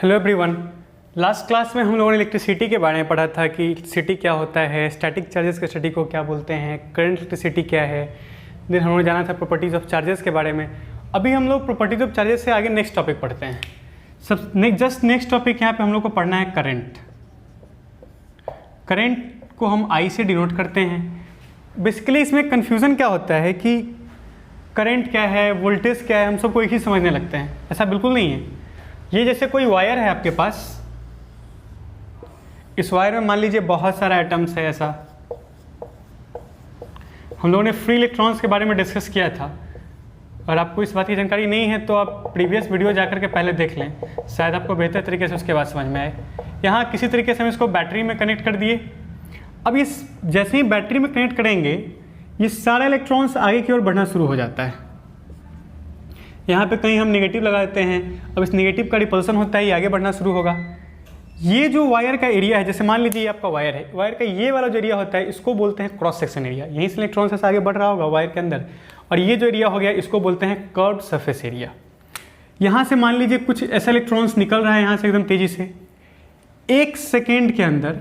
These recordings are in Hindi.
Hello everyone. लास्ट क्लास में हम लोगों ने इलेक्ट्रिसिटी के बारे में पढ़ा था कि इलेक्ट्रिसिटी क्या होता है, स्टैटिक चार्जेस के स्टडी को क्या बोलते हैं, करंट इलेक्ट्रिसिटी क्या है। देन हम लोगों ने जाना था प्रॉपर्टीज़ ऑफ चार्जेस के बारे में। अभी हम लोग प्रॉपर्टीज़ ऑफ चार्जेस से आगे नेक्स्ट टॉपिक पढ़ते हैं। नेक्स्ट टॉपिक यहाँ पे हम लोग को पढ़ना है करंट। करंट को हम आई से डिनोट करते हैं। बेसिकली इसमें कन्फ्यूज़न क्या होता है कि करंट क्या है, वोल्टेज क्या है, हम सबको एक ही समझने लगते हैं। ऐसा बिल्कुल नहीं है। ये जैसे कोई वायर है आपके पास, इस वायर में मान लीजिए बहुत सारा एटम्स है। ऐसा हम लोगों ने फ्री इलेक्ट्रॉन्स के बारे में डिस्कस किया था। और आपको इस बात की जानकारी नहीं है तो आप प्रीवियस वीडियो जाकर के पहले देख लें, शायद आपको बेहतर तरीके से उसके बाद समझ में आए। यहाँ किसी तरीके से हम इसको बैटरी में कनेक्ट कर दिए। अब इस जैसे ही बैटरी में कनेक्ट करेंगे ये सारा इलेक्ट्रॉन्स आगे की ओर बढ़ना शुरू हो जाता है। यहाँ पे कहीं हम नेगेटिव लगा देते हैं। अब इस नेगेटिव का रिपल्सन होता है, ये आगे बढ़ना शुरू होगा। ये जो वायर का एरिया है, जैसे मान लीजिए ये आपका वायर है, वायर का ये वाला जो एरिया होता है इसको बोलते हैं क्रॉस सेक्शन एरिया। यहीं से इलेक्ट्रॉन से आगे बढ़ रहा होगा वायर के अंदर। और ये जो एरिया हो गया इसको बोलते हैं कर्व्ड सरफेस एरिया। यहाँ से मान लीजिए कुछ ऐसा इलेक्ट्रॉन्स निकल रहा है यहाँ से एकदम तेजी से। 1 सेकेंड के अंदर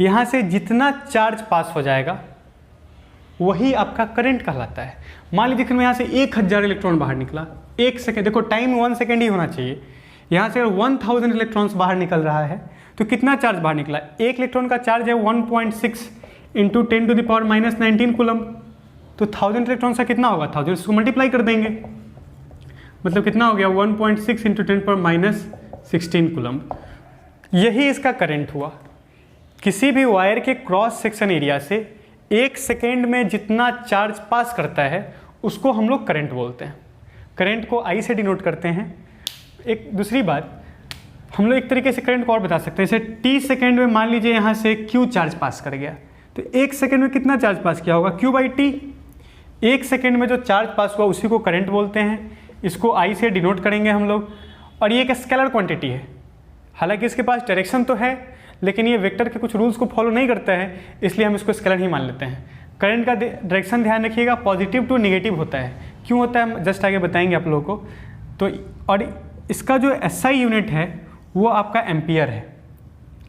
यहाँ से जितना चार्ज पास हो जाएगा वही आपका करंट कहलाता है। मान लीजिए कि यहाँ से 1000 इलेक्ट्रॉन बाहर निकला 1 सेकेंड। देखो टाइम 1 सेकेंड ही होना चाहिए। यहाँ से अगर 1000 इलेक्ट्रॉन्स बाहर निकल रहा है तो कितना चार्ज बाहर निकला? एक इलेक्ट्रॉन का चार्ज है 1.6 इंटू 10⁻⁻19 कूलम। तो 1000 इलेक्ट्रॉन का कितना होगा? 1000 इसको मल्टीप्लाई कर देंगे, मतलब कितना हो गया? 1.6 इंटू 10⁻16 कूलम। यही इसका करंट हुआ। किसी भी वायर के क्रॉस सेक्शन एरिया से 1 सेकेंड में जितना चार्ज पास करता है उसको हम लोग करंट बोलते हैं। करंट को आई से डिनोट करते हैं। एक दूसरी बात, हम लोग एक तरीके से करंट को और बता सकते हैं। जैसे t सेकेंड में मान लीजिए यहाँ से q चार्ज पास कर गया, तो 1 सेकेंड में कितना चार्ज पास किया होगा? q/t। 1 सेकेंड में जो चार्ज पास हुआ उसी को करंट बोलते हैं। इसको आई से डिनोट करेंगे हम लोग। और ये एक स्केलर क्वांटिटी है। हालांकि इसके पास डायरेक्शन तो है लेकिन ये वेक्टर के कुछ रूल्स को फॉलो नहीं करता है, इसलिए हम इसको स्केलर ही मान लेते हैं। करंट का डायरेक्शन ध्यान रखिएगा, पॉजिटिव टू नेगेटिव होता है। क्यों होता है हम जस्ट आगे बताएंगे आप लोगों को। तो और इसका जो SI यूनिट है वो आपका एम्पियर है।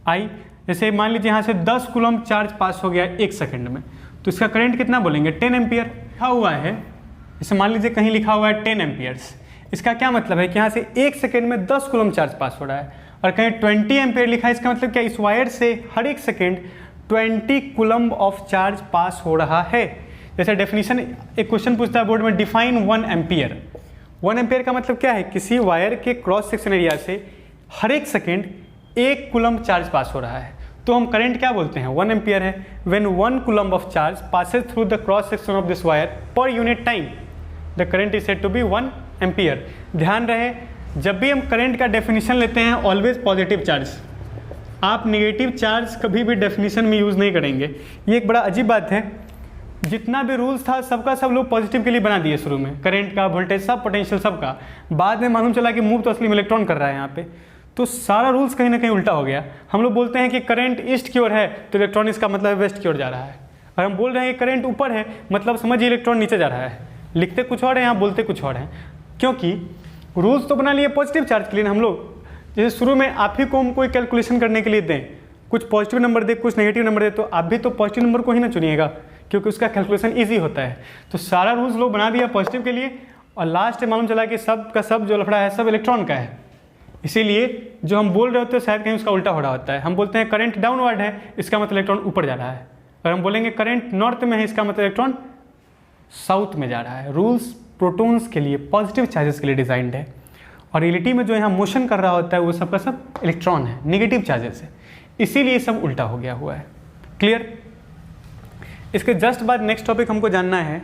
आई जैसे मान लीजिए यहाँ से 10 कूलम चार्ज पास हो गया 1 सेकेंड में, तो इसका करंट कितना बोलेंगे? 10 एम्पियर लिखा हुआ है। जैसे मान लीजिए कहीं लिखा हुआ है 10 एम्पियर्स। इसका क्या मतलब है कि यहाँ से 1 सेकेंड में 10 कूलम चार्ज पास हो रहा है। और कहीं 20 एम्पियर लिखा है, इसका मतलब क्या? इस वायर से हर 1 सेकेंड 20 कूलम ऑफ चार्ज पास हो रहा है। जैसे डेफिनेशन एक क्वेश्चन पूछता है बोर्ड में, डिफाइन 1 एम्पियर। 1 एम्पियर का मतलब क्या है? किसी वायर के क्रॉस सेक्शन एरिया से हर 1 सेकेंड 1 कूलम चार्ज पास हो रहा है, तो हम करंट क्या बोलते हैं? 1 एम्पियर है। When 1 coulomb of charge passes through the cross section of this wire per unit time the current is said to be 1 ampere. ध्यान रहे, जब भी हम करंट का डेफिनेशन लेते हैं ऑलवेज पॉजिटिव चार्ज। आप नेगेटिव चार्ज कभी भी डेफिनेशन में यूज़ नहीं करेंगे। ये एक बड़ा अजीब बात है। जितना भी रूल्स था सबका सब लोग पॉजिटिव के लिए बना दिए शुरू में, करंट का, वोल्टेज, सब पोटेंशियल सबका। बाद में मालूम चला कि मूव तो असली में इलेक्ट्रॉन कर रहा है यहाँ पे, तो सारा रूल्स कहीं ना कहीं उल्टा हो गया। हम लोग बोलते हैं कि करंट ईस्ट की ओर है तो इलेक्ट्रॉन इसका मतलब वेस्ट की ओर जा रहा है। और हम बोल रहे हैं कि करंट ऊपर है, मतलब समझिए इलेक्ट्रॉन नीचे जा रहा है। लिखते कुछ और है, यहाँ बोलते कुछ और है। क्योंकि रूल्स तो बना लिए पॉजिटिव चार्ज के लिए हम लोग। जैसे शुरू में आप ही को हम कोई कैलकुलेशन करने के लिए दें, कुछ पॉजिटिव नंबर दे, कुछ नेगेटिव नंबर दे, तो आप भी तो पॉजिटिव नंबर को ही ना चुनिएगा क्योंकि उसका कैलकुलेशन इजी होता है। तो सारा रूल्स लोग बना दिया पॉजिटिव के लिए और लास्ट में मालूम चला कि सब का सब जो लफड़ा है सब इलेक्ट्रॉन का है। इसीलिए जो हम बोल रहे होते हैं शायद कहीं उसका उल्टा हो रहा होता है। हम बोलते हैं करंट डाउनवर्ड है, इसका मतलब इलेक्ट्रॉन ऊपर जा रहा है। और हम बोलेंगे करंट नॉर्थ में है, इसका मतलब इलेक्ट्रॉन साउथ में जा रहा है। रूल्स प्रोटॉन्स के लिए, पॉजिटिव चार्जेस के लिए डिजाइंड है। और रियलिटी में जो यहाँ मोशन कर रहा होता है वो सबका सब इलेक्ट्रॉन है, नेगेटिव चार्जेस है। इसीलिए सब उल्टा हो गया हुआ है। क्लियर? इसके जस्ट बाद नेक्स्ट टॉपिक हमको जानना है।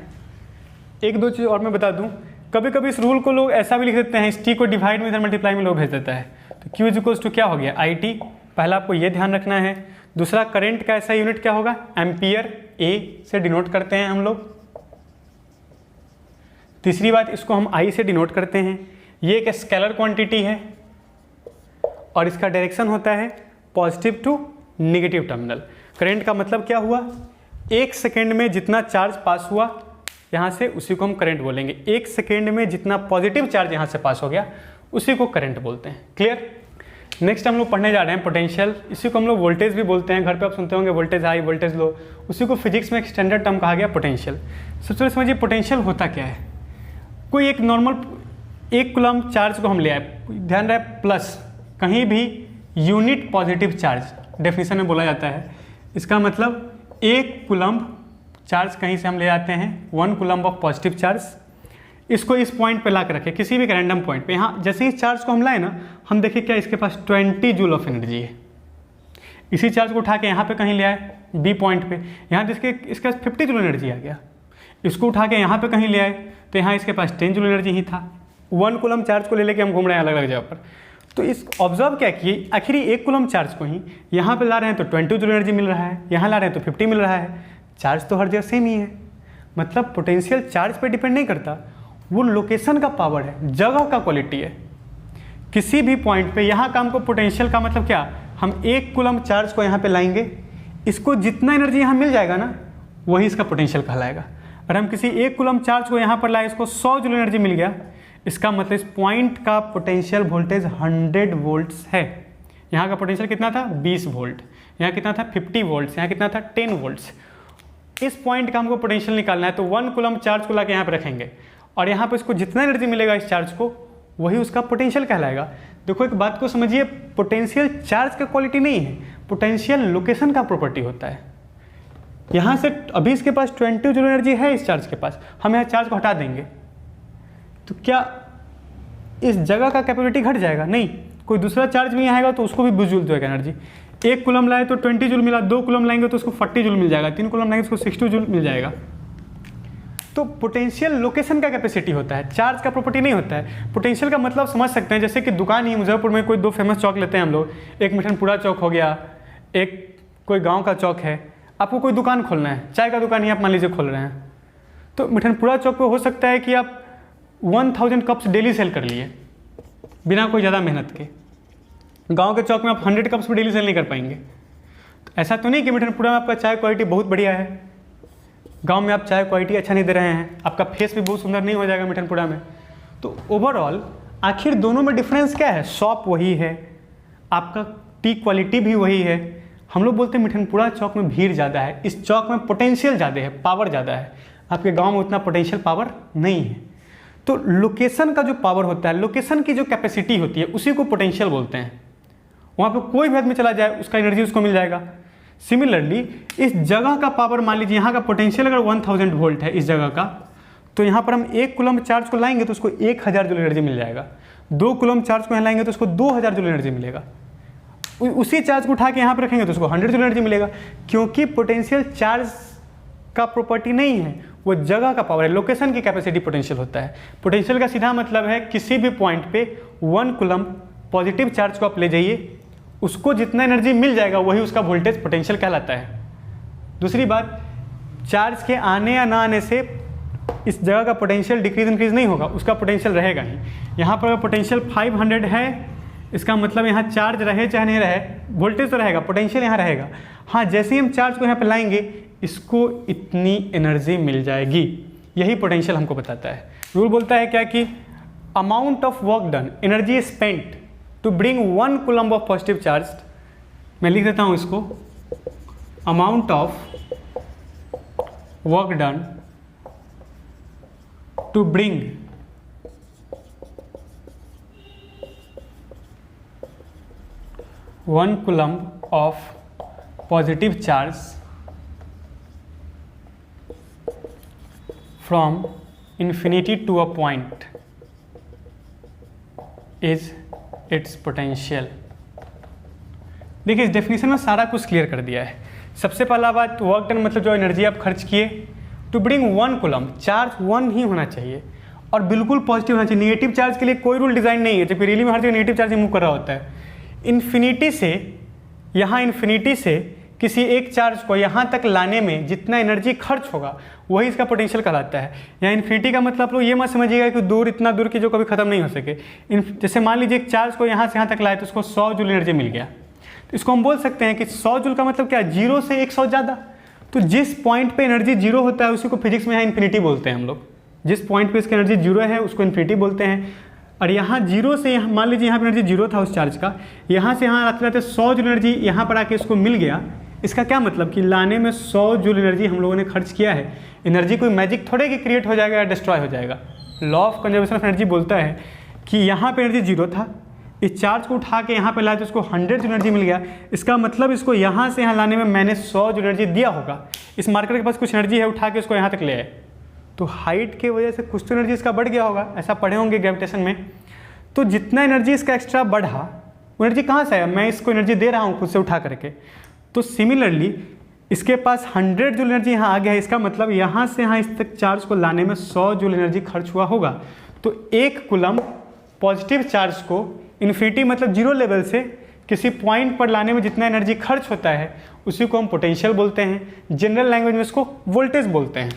एक दो चीज़ और मैं बता दूं, कभी कभी इस रूल को लोग ऐसा भी लिख देते हैं, इस टी को डिवाइड में इधर मल्टीप्लाई में लोग भेज देता है। तो Q इज इक्वल्स टू क्या हो गया? IT। पहला आपको ये ध्यान रखना है। दूसरा, करंट का ऐसा यूनिट क्या होगा? एम्पियर। A से डिनोट करते हैं हम लोग। तीसरी बात, इसको हम I से डिनोट करते हैं। ये एक स्केलर क्वांटिटी है और इसका डायरेक्शन होता है positive to negative terminal. Current का मतलब क्या हुआ? 1 सेकेंड में जितना चार्ज पास हुआ यहाँ से उसी को हम करंट बोलेंगे। 1 सेकेंड में जितना पॉजिटिव चार्ज यहाँ से पास हो गया उसी को करंट बोलते हैं। क्लियर? नेक्स्ट हम लोग पढ़ने जा रहे हैं पोटेंशियल। इसी को हम लोग वोल्टेज भी बोलते हैं, घर पे आप सुनते होंगे वोल्टेज हाई वोल्टेज लो, उसी को फिजिक्स में एक स्टैंडर्ड टर्म कहा गया पोटेंशियल। सबसे पहले समझिए पोटेंशियल होता क्या है। कोई एक नॉर्मल 1 कूलम चार्ज को हम ले आए, ध्यान रहे प्लस, कहीं भी यूनिट पॉजिटिव चार्ज डेफिनेशन में बोला जाता है। इसका मतलब 1 कूलम चार्ज कहीं से हम ले आते हैं, 1 कूलम ऑफ पॉजिटिव चार्ज, इसको इस पॉइंट पे ला कर रखे, किसी भी रैंडम पॉइंट पे। यहाँ जैसे ही चार्ज को हम लाए ना, हम देखिए क्या इसके पास 20 जूल ऑफ एनर्जी है। इसी चार्ज को उठा के यहाँ पे कहीं ले आए बी पॉइंट पे, यहाँ इसके पास 50 जूल एनर्जी आ गया। इसको उठा के यहाँ पे कहीं ले आए तो यहाँ इसके पास 10 जूल एनर्जी ही था। 1 कूलम चार्ज को ले लेके हम घूम रहे हैं अलग अलग जगह पर। तो इस ऑब्जर्व क्या किए, आखिर 1 कूलम चार्ज को ही यहाँ पे ला रहे हैं तो 20 जूल एनर्जी मिल रहा है, यहाँ ला रहे हैं तो 50 मिल रहा है। चार्ज तो हर जगह सेम ही है। मतलब पोटेंशियल चार्ज पे डिपेंड नहीं करता, वो लोकेशन का पावर है, जगह का क्वालिटी है। किसी भी पॉइंट पे यहाँ का हमको पोटेंशियल का मतलब क्या, हम 1 कूलम चार्ज को यहाँ पे लाएंगे, इसको जितना एनर्जी यहाँ मिल जाएगा ना, वही इसका पोटेंशियल कहलाएगा। और हम किसी 1 कूलम चार्ज को यहाँ पर लाए, इसको 100 जूल एनर्जी मिल गया, इसका मतलब इस पॉइंट का पोटेंशियल वोल्टेज 100 वोल्ट्स है। यहाँ का पोटेंशियल कितना था 20 वोल्ट, यहाँ कितना था 50 वोल्ट्स, यहाँ कितना था 10 वोल्ट्स। इस पॉइंट का हमको पोटेंशियल निकालना है, तो 1 कूलम चार्ज को ला के यहाँ पर रखेंगे और यहाँ पर इसको जितना एनर्जी मिलेगा इस चार्ज को, वही उसका पोटेंशियल कहलाएगा। देखो एक बात को समझिए, पोटेंशियल चार्ज का क्वालिटी नहीं है, पोटेंशियल लोकेशन का प्रॉपर्टी होता है। यहाँ से अभी इसके पास 20 जूल एनर्जी है इस चार्ज के पास, हम यहाँ चार्ज को हटा देंगे तो क्या इस जगह का कैपेसिटी घट जाएगा? नहीं। कोई दूसरा चार्ज भी आएगा तो उसको भी 20 जूल देगा एनर्जी। 1 कूलम लाए तो 20 जूल मिला, 2 कूलम लाएंगे तो उसको 40 जूल मिल जाएगा, 3 कूलम लाएंगे तो उसको 60 जूल मिल जाएगा। तो पोटेंशियल लोकेशन का कैपेसिटी होता है, चार्ज का प्रॉपर्टी नहीं होता है। पोटेंशियल का मतलब समझ सकते हैं, जैसे कि दुकान ही मुजफ्फरपुर में कोई 2 फेमस चौक लेते हैं हम लोग, एक मिठनपुरा चौक हो गया, एक कोई गाँव का चौक है। आपको कोई दुकान खोलना है, चाय का दुकान ही आप मान लीजिए खोल रहे हैं, तो मिठनपुरा चौक पे हो सकता है कि आप 1000 कप्स डेली सेल कर लिए बिना कोई ज़्यादा मेहनत के। गांव के चौक में आप 100 कप्स भी डेली सेल नहीं कर पाएंगे। तो ऐसा तो नहीं कि मिठनपुरा में आपका चाय क्वालिटी बहुत बढ़िया है, गांव में आप चाय क्वालिटी अच्छा नहीं दे रहे हैं, आपका फेस भी बहुत सुंदर नहीं हो जाएगा मिठनपुरा में। तो ओवरऑल आखिर दोनों में डिफरेंस क्या है? शॉप वही है, आपका टी क्वालिटी भी वही है। हम लोग बोलते हैं मिठनपुरा चौक में भीड़ ज़्यादा है, इस चौक में पोटेंशियल ज़्यादा है, पावर ज़्यादा है। आपके गाँव में उतना पोटेंशियल पावर नहीं है। तो लोकेशन का जो पावर होता है, लोकेशन की जो कैपेसिटी होती है, उसी को पोटेंशियल बोलते हैं। वहाँ पे कोई भी आदमी चला जाए, उसका एनर्जी उसको मिल जाएगा। सिमिलरली इस जगह का पावर, मान लीजिए यहाँ का पोटेंशियल अगर 1000 वोल्ट है इस जगह का, तो यहाँ पर हम 1 कूलम चार्ज को लाएंगे तो उसको 1000 जूल एनर्जी मिल जाएगा। 2 कूलम चार्ज को यहाँ लाएंगे तो उसको 2000 जूल एनर्जी मिलेगा। उसी चार्ज को उठा के यहाँ पर रखेंगे तो उसको 100 जूल एनर्जी मिलेगा, क्योंकि पोटेंशियल चार्ज का प्रॉपर्टी नहीं है, वो जगह का पावर है, लोकेशन की कैपेसिटी पोटेंशियल होता है। पोटेंशियल का सीधा मतलब है किसी भी पॉइंट पे 1 कूलम पॉजिटिव चार्ज को आप ले जाइए, उसको जितना एनर्जी मिल जाएगा वही उसका वोल्टेज पोटेंशियल कहलाता है। दूसरी बात, चार्ज के आने या ना आने से इस जगह का पोटेंशियल डिक्रीज इंक्रीज नहीं होगा, उसका पोटेंशियल रहेगा ही। यहाँ पर पोटेंशियल 500 है, इसका मतलब यहाँ चार्ज रहे चाहे नहीं रहे, वोल्टेज तो रहेगा, पोटेंशियल यहाँ रहेगा। हाँ, जैसे ही हम चार्ज को यहाँ पे लाएंगे, इसको इतनी एनर्जी मिल जाएगी, यही पोटेंशियल हमको बताता है। रूल बोलता है क्या कि amount of work done, energy spent to bring 1 coulomb of positive charge, मैं लिख देता हूँ इसको, amount of work done to bring 1 coulomb of positive charge from infinity to a point is its potential। देखिए इस डेफिनेशन में सारा कुछ क्लियर कर दिया है। सबसे पहला बात, वर्क डन मतलब जो एनर्जी आप खर्च किए, टू ब्रिंग 1 कूलम, चार्ज 1 ही होना चाहिए और बिल्कुल पॉजिटिव होना चाहिए। नेगेटिव चार्ज के लिए कोई रूल डिज़ाइन नहीं है, जबकि रियली में हर जगह नेगेटिव चार्ज मूव कर रहा होता है। इन्फिनिटी से, यहाँ इन्फिनिटी से किसी एक चार्ज को यहाँ तक लाने में जितना एनर्जी खर्च होगा वही इसका पोटेंशियल कहलाता है। यहाँ इन्फिनिटी का मतलब आप लोग ये मत समझिएगा कि दूर, इतना दूर की जो कभी खत्म नहीं हो सके। जैसे मान लीजिए एक चार्ज को यहाँ से यहाँ तक लाए तो उसको 100 जूल एनर्जी मिल गया, तो इसको हम बोल सकते हैं कि 100 जूल का मतलब क्या है, 0 से 100 ज़्यादा। तो जिस पॉइंट पे एनर्जी 0 होता है उसी को फिजिक्स में यहाँ इन्फिनिटी बोलते हैं हम लोग। जिस पॉइंट पे इसकी एनर्जी 0 है उसको इन्फिनिटी बोलते हैं। और यहाँ जीरो से यहाँ मान लीजिए यहाँ पर एनर्जी जीरो था उस चार्ज का, यहाँ से यहाँ आते आते 100 जूल एनर्जी यहाँ पर आके इसको मिल गया। इसका क्या मतलब कि लाने में 100 जूल एनर्जी हम लोगों ने खर्च किया है। एनर्जी कोई मैजिक थोड़े कि क्रिएट हो जाएगा या डिस्ट्रॉय हो जाएगा। Law of conservation of energy बोलता है कि यहाँ पे एनर्जी जीरो था, इस चार्ज को उठा के यहाँ पे लाए तो उसको 100 जूल एनर्जी मिल गया। इसका मतलब इसको यहाँ से यहाँ लाने में मैंने 100 जूल एनर्जी दिया होगा। इस मार्कर के पास कुछ एनर्जी है, उठा के उसको यहाँ तक ले आए, तो हाइट की वजह से कुछ तो एनर्जी इसका बढ़ गया होगा, ऐसा पढ़े होंगे ग्रेविटेशन में। तो जितना एनर्जी इसका एक्स्ट्रा बढ़ा वो एनर्जी कहाँ से आया, मैं इसको एनर्जी दे रहा हूँ खुद से उठा करके। तो सिमिलरली इसके पास 100 जूल एनर्जी यहाँ आ गया है, इसका मतलब यहाँ से यहाँ इस तक चार्ज को लाने में 100 जूल एनर्जी खर्च हुआ होगा। तो 1 कूलम पॉजिटिव चार्ज को इन्फिनिटी मतलब जीरो लेवल से किसी पॉइंट पर लाने में जितना एनर्जी खर्च होता है उसी को हम पोटेंशियल बोलते हैं। जनरल लैंग्वेज में इसको वोल्टेज बोलते हैं।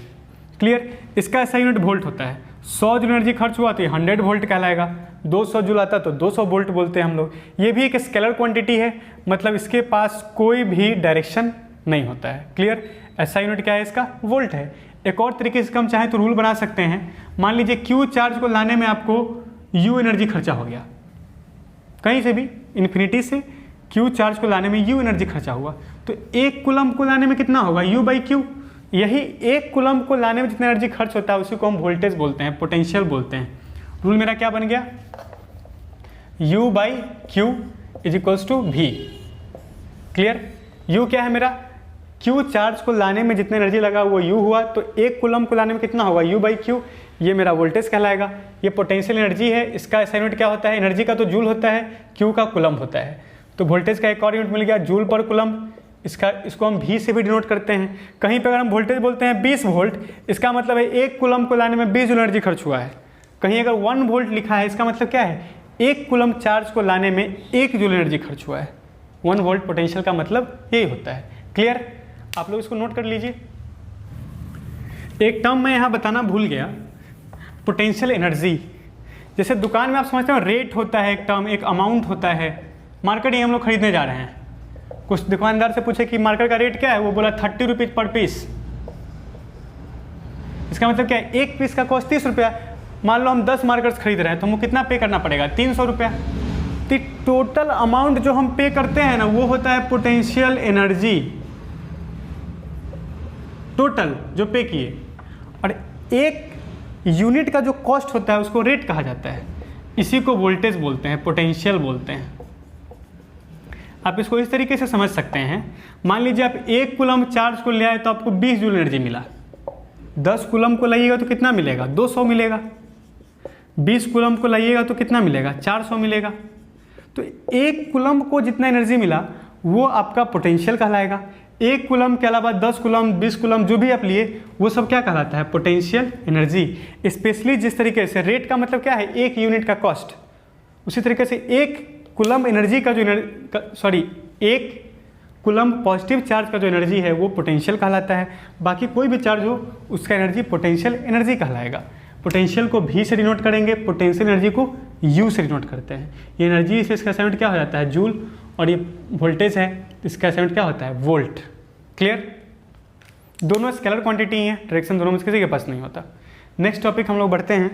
क्लियर? इसका ऐसा यूनिट वोल्ट होता है। 100 जूल एनर्जी खर्च हुआ तो ये 100 वोल्ट कहलाएगा, 200 जूल आता तो 200 वोल्ट बोलते हैं हम लोग। ये भी एक स्केलर क्वांटिटी है, मतलब इसके पास कोई भी डायरेक्शन नहीं होता है। क्लियर? ऐसा यूनिट क्या है इसका? वोल्ट है। एक और तरीके से हम चाहें तो रूल बना सकते हैं। मान लीजिए क्यू चार्ज को लाने में आपको यू एनर्जी खर्चा हो गया, कहीं से भी इन्फिनिटी से क्यू चार्ज को लाने में यू एनर्जी खर्चा हुआ, तो 1 कूलम को लाने में कितना होगा? You by Q. यही 1 कूलम को लाने में जितना एनर्जी खर्च होता है उसी को हम वोल्टेज बोलते हैं, पोटेंशियल बोलते हैं। रूल मेरा क्या बन गया? U by Q is equals to V। Clear? U क्या है मेरा? Q चार्ज को लाने में जितना एनर्जी लगा वो U हुआ, तो 1 कूलम को लाने में कितना होगा? U by Q. ये मेरा वोल्टेज कहलाएगा। ये पोटेंशियल एनर्जी है। इसका ऐसा यूनिट क्या होता है? एनर्जी का तो जूल होता है, Q का कूलम होता है। तो वोल्टेज का एक और यूनिट मिल गया, जूल पर कूलम। इसको हम V से भी डिनोट करते हैं। कहीं पर अगर हम वोल्टेज बोलते हैं 20 वोल्ट, इसका मतलब है 1 कूलम को लाने में 20 जूल एनर्जी खर्च हुआ है। कहीं अगर 1 वोल्ट लिखा है, इसका मतलब क्या है? 1 कूलम चार्ज को लाने में 1 जूल एनर्जी खर्च हुआ है। 1 वोल्ट पोटेंशियल का मतलब यही होता है। क्लियर? आप लोग इसको नोट कर लीजिए। एक टर्म मैं यहाँ बताना भूल गया, पोटेंशियल एनर्जी। जैसे दुकान में आप समझते हो रेट होता है एक टर्म, एक अमाउंट होता है। मार्केट ही हम लोग खरीदने जा रहे हैं, कुछ दुकानदार से पूछे कि मार्केट का रेट क्या है, वो बोला 30 रुपीज़ पर पीस। इसका मतलब क्या है? 1 पीस का कॉस्ट 30 रुपया। मान लो हम 10 मार्कर्स खरीद रहे हैं तो हमको कितना पे करना पड़ेगा? 300 रुपया। तो टोटल अमाउंट जो हम पे करते हैं ना वो होता है पोटेंशियल एनर्जी, टोटल जो पे किए। और एक यूनिट का जो कॉस्ट होता है उसको रेट कहा जाता है। इसी को वोल्टेज बोलते हैं, पोटेंशियल बोलते हैं। आप इसको इस तरीके से समझ सकते हैं। मान लीजिए आप 1 कूलम चार्ज को ले आए तो आपको 20 जूल एनर्जी मिला। 10 कूलम को लाइएगा तो कितना मिलेगा? 200 मिलेगा। 20 कूलम को लाइएगा तो कितना मिलेगा? 400 मिलेगा। तो 1 कूलम को जितना एनर्जी मिला वो आपका पोटेंशियल कहलाएगा। 1 कूलम के अलावा 10 कूलम, 20 कूलम जो भी आप लिए वो सब क्या कहलाता है? Potential energy. स्पेशली जिस तरीके से रेट का मतलब क्या है? 1 यूनिट का कॉस्ट। उसी तरीके से 1 कूलम एनर्जी का जो 1 कूलम पॉजिटिव चार्ज का जो एनर्जी है वो पोटेंशियल कहलाता है। बाकी कोई भी चार्ज हो उसका एनर्जी पोटेंशियल एनर्जी कहलाएगा। पोटेंशियल को V से डिनोट करेंगे, पोटेंशियल एनर्जी को U से डिनोट करते हैं। ये एनर्जी से इसका यूनिट क्या हो जाता है? जूल। और ये वोल्टेज है, इसका यूनिट क्या होता है? वोल्ट। क्लियर? दोनों स्केलर क्वांटिटी हैं, डायरेक्शन दोनों में किसी के पास नहीं होता। नेक्स्ट टॉपिक हम लोग बढ़ते हैं।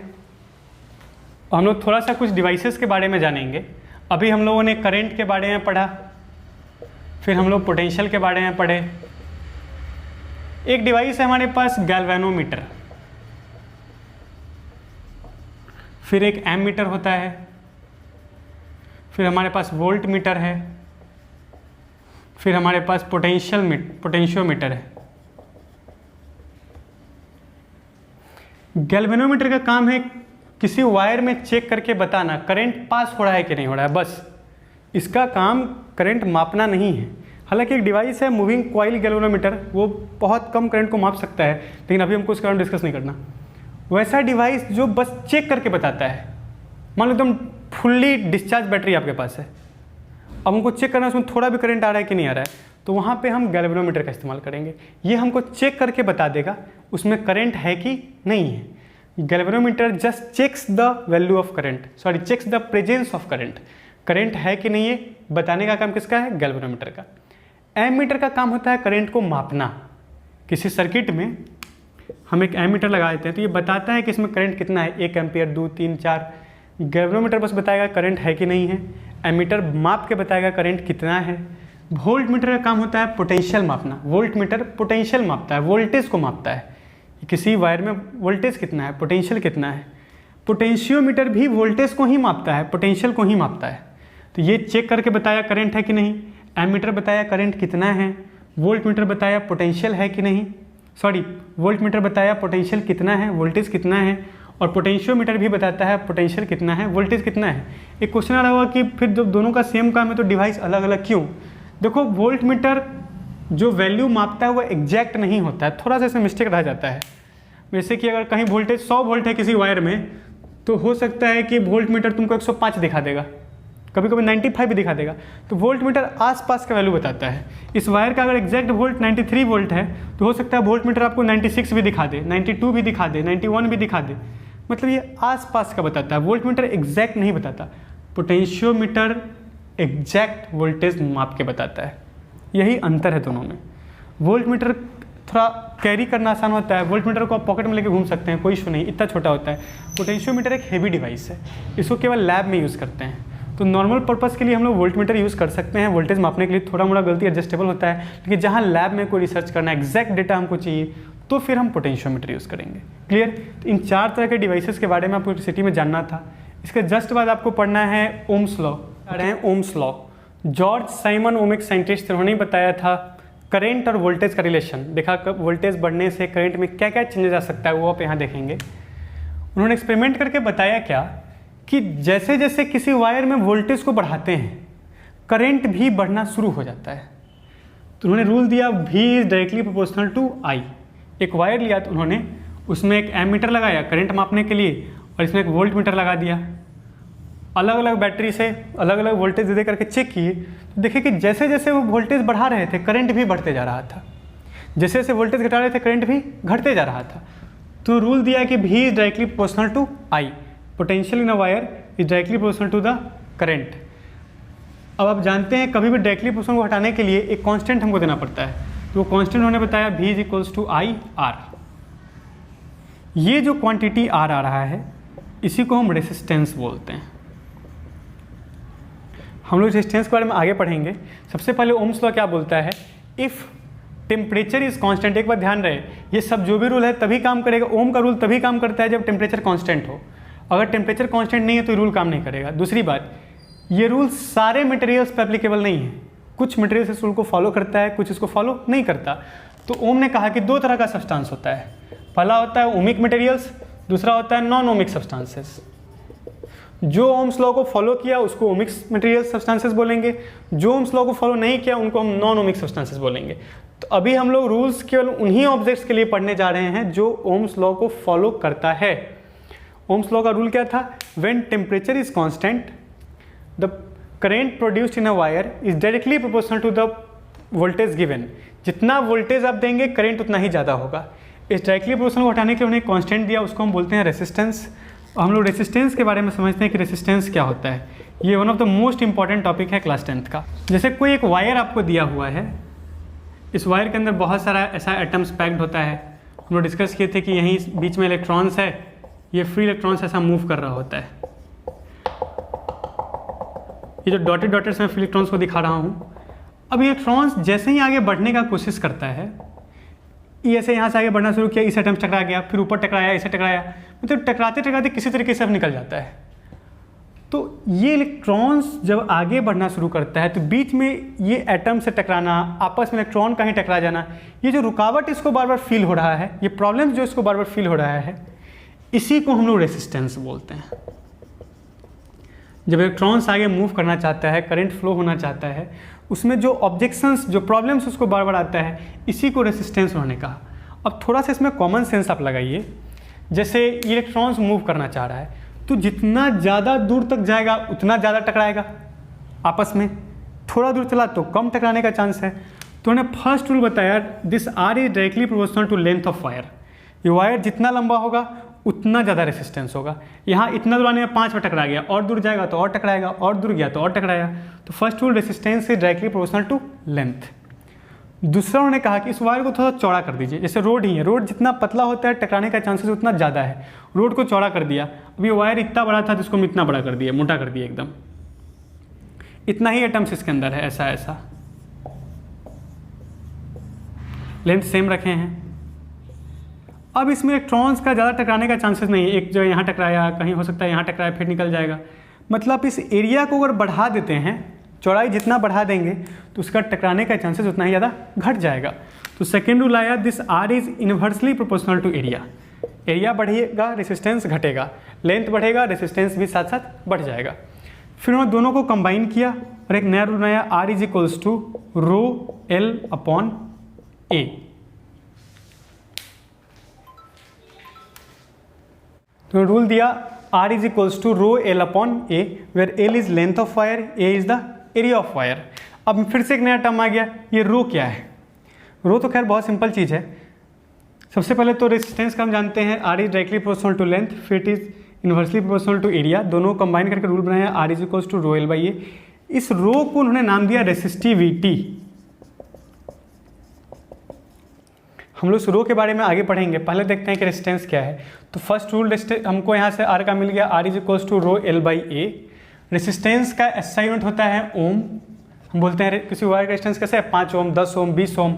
हम लोग थोड़ा सा कुछ डिवाइसेस के बारे में जानेंगे। अभी हम लोगों ने करंट के बारे में पढ़ा, फिर हम लोग पोटेंशियल के बारे में पढ़े। एक डिवाइस है हमारे पास गैल्वेनोमीटर, फिर एक एमीटर होता है, फिर हमारे पास वोल्ट मीटर है, फिर हमारे पास पोटेंशियोमीटर है। गैल्वेनोमीटर का काम है किसी वायर में चेक करके बताना करंट पास हो रहा है कि नहीं हो रहा है। बस इसका काम करंट मापना नहीं है। हालांकि एक डिवाइस है मूविंग कॉइल गैल्वेनोमीटर, वो बहुत कम करंट को माप सकता है, लेकिन अभी हमको उसके बारे में डिस्कस नहीं करना। वैसा डिवाइस जो बस चेक करके बताता है। मान लो एकदम फुल्ली डिस्चार्ज बैटरी आपके पास है, अब हमको चेक करना है उसमें थोड़ा भी करंट आ रहा है कि नहीं आ रहा है, तो वहाँ पे हम गैल्वेनोमीटर का इस्तेमाल करेंगे। ये हमको चेक करके बता देगा उसमें करंट है कि नहीं है। Galvanometer just checks the value of current, checks the presence of current. Current है कि नहीं है बताने का काम किसका है? गैल्वेनोमीटर का। एमीटर का काम होता है करंट को मापना। किसी सर्किट में हम एक एमीटर लगा देते हैं तो ये बताता है कि इसमें करंट कितना है, 1 एम्पियर, 2, 3, 4। गैल्वेनोमीटर बस बताएगा करंट है कि नहीं है, एमीटर माप के बताएगा करंट कितना है, वोल्ट मीटर का काम होता है पोटेंशियल मापना, वोल्ट मीटर पोटेंशियल मापता है, वोल्टेज को मापता है, किसी वायर में वोल्टेज कितना है, पोटेंशियल कितना है। पोटेंशियोमीटर भी वोल्टेज को ही मापता है, पोटेंशियल को ही मापता है। तो ये चेक करके बताया करंट है कि नहीं, एमीटर बताया करंट कितना है, वोल्ट मीटर बताया पोटेंशियल है कि नहीं, सॉरी वोल्ट मीटर बताया पोटेंशियल कितना है, वोल्टेज कितना है, और पोटेंशियोमीटर भी बताता है पोटेंशियल कितना है, वोल्टेज कितना है। एक क्वेश्चन आ रहा होगा कि फिर जब दोनों का सेम काम है तो डिवाइस अलग अलग क्यों। देखो वोल्ट मीटर जो वैल्यू मापता है वो एग्जैक्ट नहीं होता है, थोड़ा सा इसमें मिस्टेक रह जाता है। जैसे कि अगर कहीं वोल्टेज 100 वोल्ट है किसी वायर में, तो हो सकता है कि वोल्ट मीटर तुमको 105 दिखा देगा, कभी कभी 95 भी दिखा देगा। तो वोल्ट मीटर आसपास का वैल्यू बताता है। इस वायर का अगर एग्जैक्ट वोल्ट 93 वोल्ट है तो हो सकता है वोल्ट मीटर आपको 96 भी दिखा दे, 92 भी दिखा दे, 91 भी दिखा दे, मतलब ये आसपास का बताता है। वोल्ट मीटर एग्जैक्ट नहीं बताता, पोटेंशियोमीटर एग्जैक्ट वोल्टेज माप के बताता है। यही अंतर है दोनों में। वोल्ट मीटर थोड़ा कैरी करना आसान होता है, वोल्ट मीटर को आप पॉकेट में लेके घूम सकते हैं, कोई इशू नहीं, इतना छोटा होता है। पोटेंशियोमीटर एक हेवी डिवाइस है, इसको केवल लैब में यूज़ करते हैं। तो नॉर्मल पर्पस के लिए हम लोग वोल्ट मीटर यूज़ कर सकते हैं, वोल्टेज मापने के लिए थोड़ा मोड़ा गलती एडजस्टेबल होता है, लेकिन जहाँ लैब में कोई रिसर्च करना है, एग्जैक्ट डेटा हमको चाहिए, तो फिर हम पोटेंशियोमीटर यूज़ करेंगे। क्लियर। तो इन 4 तरह के डिवाइसेस के बारे में आपको इलेक्ट्रिसिटी में जानना था। इसके जस्ट बाद आपको पढ़ना है Ohm's law. Ohm's law Georg Simon Ohm एक साइंटिस्ट थे, उन्होंने बताया था करंट और वोल्टेज का रिलेशन। देखा कब वोल्टेज बढ़ने से करंट में क्या क्या चेंजेस आ सकता है, वो आप यहाँ देखेंगे। उन्होंने एक्सपेरिमेंट करके बताया क्या कि जैसे जैसे किसी वायर में वोल्टेज को बढ़ाते हैं करंट भी बढ़ना शुरू हो जाता है। तो उन्होंने रूल दिया V is directly proportional to I। एक वायर लिया तो उन्होंने उसमें एक एमीटर लगाया करंट मापने के लिए, और इसमें एक वोल्ट मीटर लगा दिया। अलग अलग बैटरी से अलग अलग वोल्टेज दे करके चेक किए, तो देखे कि जैसे जैसे वो वोल्टेज बढ़ा रहे थे करंट भी बढ़ते जा रहा था, जैसे जैसे वोल्टेज घटा रहे थे करंट भी घटते जा रहा था। तो रूल दिया कि V is directly proportional to I, potential in a wire is directly proportional to the current. अब आप जानते हैं कभी भी डायरेक्टली प्रोपोर्शनल को हटाने के लिए एक कांस्टेंट हमको देना पड़ता है, तो वो कांस्टेंट उन्होंने बताया V is equals to I R। ये जो क्वांटिटी R आ रहा है इसी को हम रेसिस्टेंस बोलते हैं। हम लोग रेसिस्टेंस के बारे में आगे पढ़ेंगे। सबसे पहले ओम्स लॉ क्या बोलता है, इफ़ टेम्परेचर इज कांस्टेंट। एक बात ध्यान रहे, ये सब जो भी रूल है तभी काम करेगा, ओम का रूल तभी काम करता है जब टेम्परेचर कांस्टेंट हो। अगर टेम्परेचर कांस्टेंट नहीं है तो रूल काम नहीं करेगा। दूसरी बात, ये रूल सारे मटेरियल्स पर एप्लीकेबल नहीं है, कुछ मटेरियल्स इस रूल को फॉलो करता है, कुछ इसको फॉलो नहीं करता। तो ओम ने कहा कि 2 तरह का सब्सटेंस होता है, पहला होता है ओमिक मटेरियल्स, दूसरा होता है नॉन ओमिक सब्सटेंसेस। जो ओम्स लॉ को फॉलो किया उसको ओमिक मटेरियल सब्सटेंसेस बोलेंगे, जो ओम्स लॉ को फॉलो नहीं किया उनको हम नॉन ओमिक सब्सटेंसेस बोलेंगे। तो अभी हम लोग रूल्स केवल उन्हीं ऑब्जेक्ट्स के लिए पढ़ने जा रहे हैं जो ओम्स लॉ को फॉलो करता है। ओम्स लॉ का रूल क्या था, when temperature is constant the current produced in a wire is directly proportional to the voltage given. जितना वोल्टेज आप देंगे करंट उतना ही ज़्यादा होगा। इस डायरेक्टली प्रोपोर्शनल को हटाने के लिए उन्हें कांस्टेंट दिया, उसको हम बोलते हैं रेसिस्टेंस। हम लोग रेसिस्टेंस के बारे में समझते हैं कि रेसिस्टेंस क्या होता है। ये one of the most important topic है क्लास 10th का। जैसे कोई एक वायर आपको दिया हुआ है, इस वायर के अंदर बहुत सारा ऐसा एटम्स पैक्ड होता है। हम लोग डिस्कस किए थे कि यहीं बीच में इलेक्ट्रॉन्स है, ये फ्री इलेक्ट्रॉन्स ऐसा मूव कर रहा होता है। ये जो डॉटेड डॉटेड्स में फ्री इलेक्ट्रॉन्स को दिखा रहा हूँ। अब इलेक्ट्रॉन्स जैसे ही आगे बढ़ने का कोशिश करता है, ये ऐसे यहाँ से आगे बढ़ना शुरू किया, इस एटम से टकरा गया, फिर ऊपर टकराया, इसे टकराया, मतलब टकराते टकराते किसी तरीके से अब निकल जाता है। तो ये इलेक्ट्रॉन्स जब आगे बढ़ना शुरू करता है तो बीच में ये एटम से टकराना, आपस में इलेक्ट्रॉन का ही टकरा जाना, ये जो रुकावट इसको बार बार फील हो रहा है, ये प्रॉब्लम जो इसको बार बार फील हो रहा है, इसी को हम लोग रेसिस्टेंस बोलते हैं। जब इलेक्ट्रॉन्स आगे मूव करना चाहता है, करंट फ्लो होना चाहता है, उसमें जो ऑब्जेक्शंस, जो प्रॉब्लम्स उसको बार बार आता है, इसी को रेसिस्टेंस होने का। अब थोड़ा सा इसमें कॉमन सेंस आप लगाइए। जैसे इलेक्ट्रॉन्स मूव करना चाह रहा है तो जितना ज़्यादा दूर तक जाएगा उतना ज़्यादा टकराएगा आपस में, थोड़ा दूर चला तो कम टकराने का चांस है। तो उन्होंने फर्स्ट रूल बताया, this R is directly proportional to length of wire. ये वायर जितना लंबा होगा उतना ज़्यादा रेसिस्टेंस होगा। यहाँ इतना दूर आने में 5 बार टकरा गया, और दूर जाएगा तो और टकराएगा, और दूर गया तो और टकराएगा। तो first rule resistance is directly proportional to length. दूसरा उन्होंने कहा कि इस वायर को थोड़ा चौड़ा कर दीजिए, जैसे रोड ही है, रोड जितना पतला होता है टकराने का चांसेस उतना ज़्यादा है, रोड को चौड़ा कर दिया। अब ये वायर इतना बड़ा था तो इसको हम इतना बड़ा कर दिया, मोटा कर दिया एकदम। इतना ही एटम्स इसके अंदर है, ऐसा ऐसा, लेंथ सेम रखे हैं। अब इसमें इलेक्ट्रॉन्स का ज़्यादा टकराने का चांसेस नहीं है, एक जो यहाँ टकराया, कहीं हो सकता है यहाँ टकराया फिर निकल जाएगा। मतलब इस एरिया को अगर बढ़ा देते हैं, चौड़ाई जितना बढ़ा देंगे तो उसका टकराने का चांसेस उतना ही ज़्यादा घट जाएगा। तो सेकेंड रूल आया, this R is inversely proportional to area. Area बढ़ेगा रेसिस्टेंस घटेगा, लेंथ बढ़ेगा रेसिस्टेंस भी साथ साथ बढ़ जाएगा। फिर उन्होंने दोनों को कंबाइन किया और एक नया रूल बनाया, R is equals to rho L upon A. तो रूल दिया R is equals to rho L upon A, where L is length of wire, A is the area of wire. अब फिर से एक नया टर्म आ गया, ये रो क्या है? रो तो खैर बहुत सिंपल चीज़ है। सबसे पहले तो रेजिस्टेंस का हम जानते हैं, R is directly proportional to length, फिर it is inversely proportional to area. दोनों कंबाइन करके रूल बनाया, R is equals to rho L by A. इस रो को उन्होंने नाम दिया रेसिस्टिविटी। हम लोग रो के बारे में आगे पढ़ेंगे, पहले देखते हैं कि रेजिस्टेंस क्या है। तो फर्स्ट रूल हमको यहाँ से आर का मिल गया, R is equals to rho L by A. Resistance का एसआई यूनिट होता है ओम। हम बोलते हैं किसी वायर का रेजिस्टेंस कैसे है, 5 ओम, 10 ओम, 20 ओम।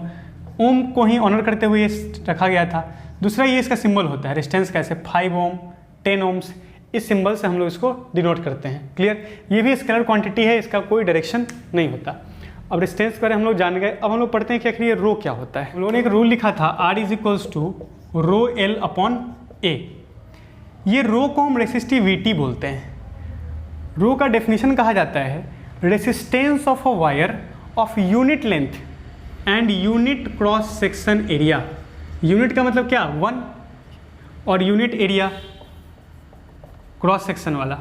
ओम को ही ऑनर करते हुए रखा गया था। दूसरा ये इसका सिंबल होता है रेजिस्टेंस का, ऐसे 5 ओम, 10 ओम्स, इस सिंबल से हम लोग इसको डिनोट करते हैं। क्लियर? ये भी स्केलर क्वांटिटी है, इसका कोई डायरेक्शन नहीं होता। अब रेजिस्टेंस के बारे में हम लोग जान गए। अब हम लोग पढ़ते हैं कि आखिर ये रो क्या होता है। हम लोगों ने एक रूल लिखा था, R is equals to rho L upon A. ये रो को हम रेसिस्टिविटी बोलते हैं। रो का डेफिनेशन कहा जाता है, resistance of a wire of unit length and unit cross section area. Unit का मतलब क्या, 1, और यूनिट एरिया क्रॉस सेक्शन वाला।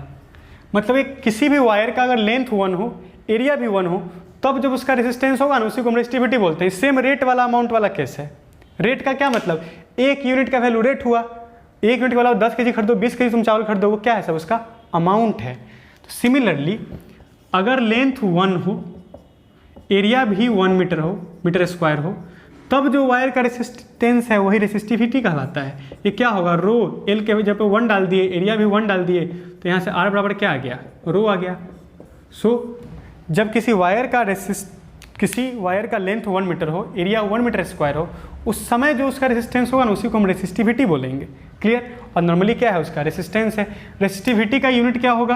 मतलब एक किसी भी वायर का अगर लेंथ 1 हो, एरिया भी 1 हो, तब जब उसका रेजिस्टेंस होगा ना, उसी को हम रेसिस्टिविटी बोलते हैं। सेम रेट वाला अमाउंट वाला केस है। रेट का क्या मतलब, एक यूनिट का वैल्यू रेट हुआ, एक यूनिट वाला 10 kg खरीदो, 20 kg तुम चावल खरीदो, वो क्या है, सब उसका अमाउंट है। तो सिमिलरली अगर लेंथ 1 हो, एरिया भी 1 मीटर हो, मीटर स्क्वायर हो, तब जो वायर का रेसिस्टेंस है वही रेसिस्टिविटी कहलाता है। ये क्या होगा, रो एल के जब 1 डाल दिए, एरिया भी 1 डाल दिए, तो यहाँ से आर बराबर क्या आ गया, रो आ गया। सो जब किसी वायर का लेंथ 1 मीटर हो, एरिया 1 मीटर स्क्वायर हो, उस समय जो उसका रेसिस्टेंस होगा ना, उसी को हम रेसिस्टिविटी बोलेंगे। क्लियर? और नॉर्मली क्या है, उसका रेसिस्टेंस है। रेसिस्टिविटी का यूनिट क्या होगा,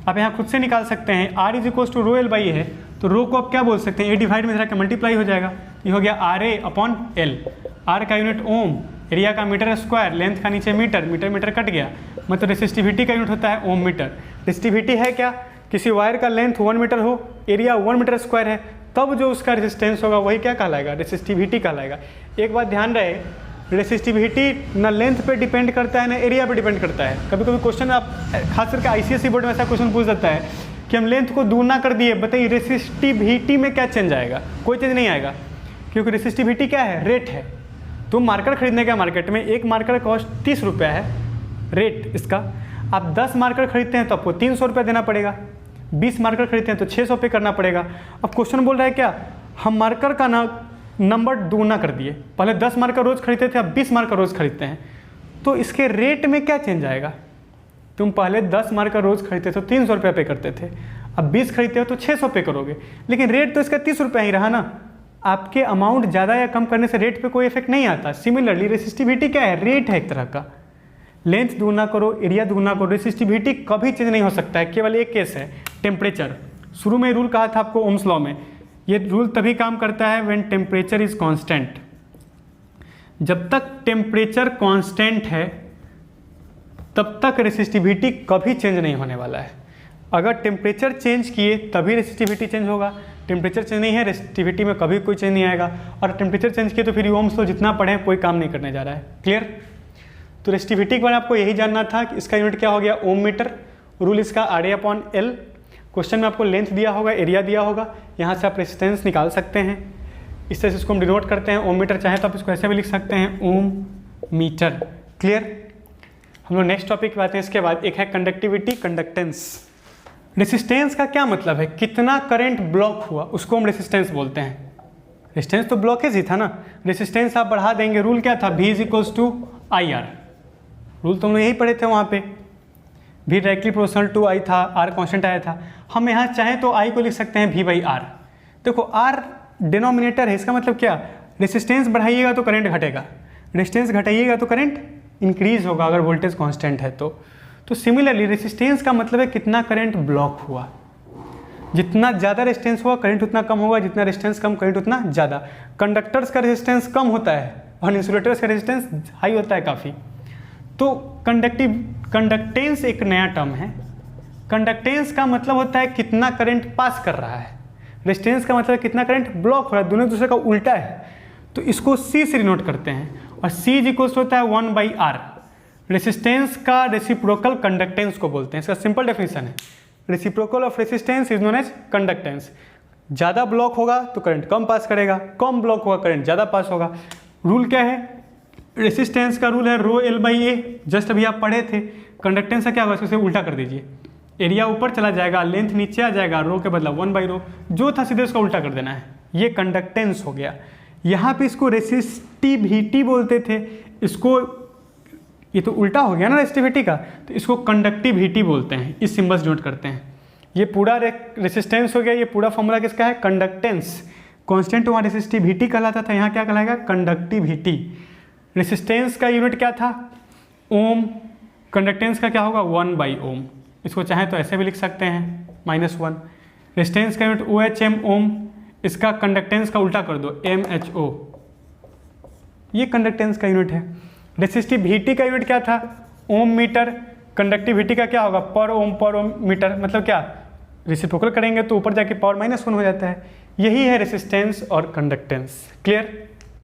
आप यहाँ खुद से निकाल सकते हैं। R is equals to rho L by है, तो रो को आप क्या बोल सकते हैं, ए डिवाइड में जरा मल्टीप्लाई हो जाएगा, ये हो गया R A upon L. R का यूनिट ओम, एरिया का मीटर स्क्वायर, लेंथ का नीचे मीटर, मीटर मीटर कट गया, मतलब रेसिस्टिविटी का यूनिट होता है ओम मीटर। रेसिस्टिविटी है क्या, किसी वायर का लेंथ 1 मीटर हो, एरिया 1 मीटर स्क्वायर है, तब जो उसका रेजिस्टेंस होगा वही क्या कहलाएगा, रेसिस्टिविटी कहलाएगा। एक बात ध्यान रहे, रेसिस्टिविटी ना लेंथ पे डिपेंड करता है ना एरिया पे डिपेंड करता है। कभी कभी क्वेश्चन आप खास करके आईसीएसई बोर्ड में ऐसा क्वेश्चन पूछ देता है कि हम लेंथ को दूना कर दिए, बताइए रेसिस्टिविटी में क्या चेंज आएगा, कोई चेंज नहीं आएगा, क्योंकि रेसिस्टिविटी क्या है, रेट है। तो मार्कर खरीदने का मार्केट में एक मार्कर कॉस्ट 30 रुपया है रेट इसका, आप 10 मार्कर खरीदते हैं तो आपको 300 रुपया देना पड़ेगा, 20 मार्कर खरीदते हैं तो 600 पे करना पड़ेगा। अब क्वेश्चन बोल रहा है क्या, हम मार्कर का नंबर दूना कर दिए, पहले 10 मार्कर रोज खरीदते थे, अब 20 मार्कर रोज खरीदते हैं, तो इसके रेट में क्या चेंज आएगा। तुम पहले 10 मार्कर रोज खरीदते थे तो 300 रुपया पे करते थे, अब 20 खरीदते हो तो 600 पे करोगे, लेकिन रेट तो इसका 30 रुपया ही रहा ना। आपके अमाउंट ज़्यादा या कम करने से रेट पे कोई इफेक्ट नहीं आता। सिमिलरली रेसिस्टिविटी क्या है, रेट है एक तरह का। लेंथ दूना करो, एरिया दूना करो, रेसिस्टिविटी कभी चेंज नहीं हो सकता है। केवल एक केस है, टेम्परेचर। शुरू में रूल कहा था आपको ओम्स लॉ में, ये रूल तभी काम करता है व्हेन टेम्परेचर इज कांस्टेंट। जब तक टेम्परेचर कांस्टेंट है तब तक रेसिस्टिविटी कभी चेंज नहीं होने वाला है। अगर टेम्परेचर चेंज किए तभी रेसिस्टिविटी चेंज होगा, टेम्परेचर चेंज नहीं है रेसिस्टिविटी में कभी कोई चेंज नहीं आएगा। और टेम्परेचर चेंज किए तो फिर ओम्स लॉ जितना पढ़ें कोई काम नहीं करने जा रहा है। क्लियर? तो रेसिस्टिविटी के बारे में आपको यही जानना था कि इसका यूनिट क्या हो गया, ओम मीटर। रूल इसका R A upon L. Question में आपको लेंथ दिया होगा, एरिया दिया होगा, यहाँ से आप रेजिस्टेंस निकाल सकते हैं। इस तरह से इसको हम डिनोट करते हैं, ओम मीटर। चाहे तो आप इसको ऐसे भी लिख सकते हैं, ओम मीटर। क्लियर? हम लोग नेक्स्ट टॉपिक पे आते हैं। इसके बाद एक है कंडक्टिविटी, कंडक्टेंस। रेसिस्टेंस का क्या मतलब है, कितना करंट ब्लॉक हुआ उसको हम रेसिस्टेंस बोलते हैं। रेजिस्टेंस तो ब्लॉकेज ही था ना, रेजिस्टेंस आप बढ़ा देंगे, रूल क्या था, V is equals to I R, rule तो हम लोग यही पढ़े थे वहाँ पे, V directly proportional to I था, R कांस्टेंट आया था। हम यहाँ चाहें तो I को लिख सकते हैं V बाई आर। देखो R डिनोमिनेटर है, इसका मतलब क्या, रेजिस्टेंस बढ़ाइएगा तो करंट घटेगा, रेजिस्टेंस घटाइएगा तो करंट इंक्रीज होगा अगर वोल्टेज कांस्टेंट है तो सिमिलरली रेजिस्टेंस का मतलब है कितना करंट ब्लॉक हुआ, जितना ज़्यादा रेजिस्टेंस हुआ करंट उतना कम होगा, जितना रेजिस्टेंस कम करंट उतना ज़्यादा। कंडक्टर्स का रेजिस्टेंस कम होता है और इंसुलेटर्स का रेजिस्टेंस हाई होता है काफ़ी। तो कंडक्टेंस एक नया टर्म है। कंडक्टेंस का मतलब होता है कितना करंट पास कर रहा है, रेजिस्टेंस का मतलब कितना करंट ब्लॉक हो रहा है, दोनों एक दूसरे का उल्टा है। तो इसको C से डिनोट करते हैं और C इज इक्वल्स होता है 1 बाई आर। रेसिस्टेंस का रेसिप्रोकल कंडक्टेंस को बोलते हैं, इसका सिंपल डेफिनेशन है, reciprocal of resistance is known as conductance. ज़्यादा ब्लॉक होगा तो करंट कम पास करेगा, कम ब्लॉक होगा करंट ज़्यादा पास होगा। रूल क्या है, रेसिस्टेंस का रूल है रो एल बाई ए, जस्ट अभी आप पढ़े थे। कंडक्टेंस का क्या होगा, इसको उल्टा कर दीजिए, एरिया ऊपर चला जाएगा, लेंथ नीचे आ जाएगा, रो के बदला 1 बाई रो, जो था सीधे उसका उल्टा कर देना है, ये कंडक्टेंस हो गया। यहाँ पे इसको रेसिस्टिविटी बोलते थे, इसको ये तो उल्टा हो गया ना रेसिस्टिविटी का, तो इसको कंडक्टिविटी बोलते हैं, इस सिंबल से नोट करते हैं। ये पूरा रेसिस्टेंस हो गया, ये पूरा फॉर्मूला किसका है, कंडक्टेंस। कांस्टेंट वहाँ रेसिस्टिविटी कहलाता था, यहाँ क्या कहलाएगा, कंडक्टिविटी। रेसिस्टेंस का यूनिट क्या था, ओम, कंडक्टेंस का क्या होगा 1 बाई ओम, इसको चाहे तो ऐसे भी लिख सकते हैं -1। रेजिस्टेंस का यूनिट OHM ओम, इसका कंडक्टेंस का उल्टा कर दो MHO, ये कंडक्टेंस का यूनिट है। रेसिस्टिविटी का यूनिट क्या था, ओम मीटर, कंडक्टिविटी का क्या होगा पर ओम मीटर, मतलब क्या रेसिप्रोकल करेंगे तो ऊपर जाके पावर -1 हो जाता है। यही है रेसिस्टेंस और कंडक्टेंस। क्लियर।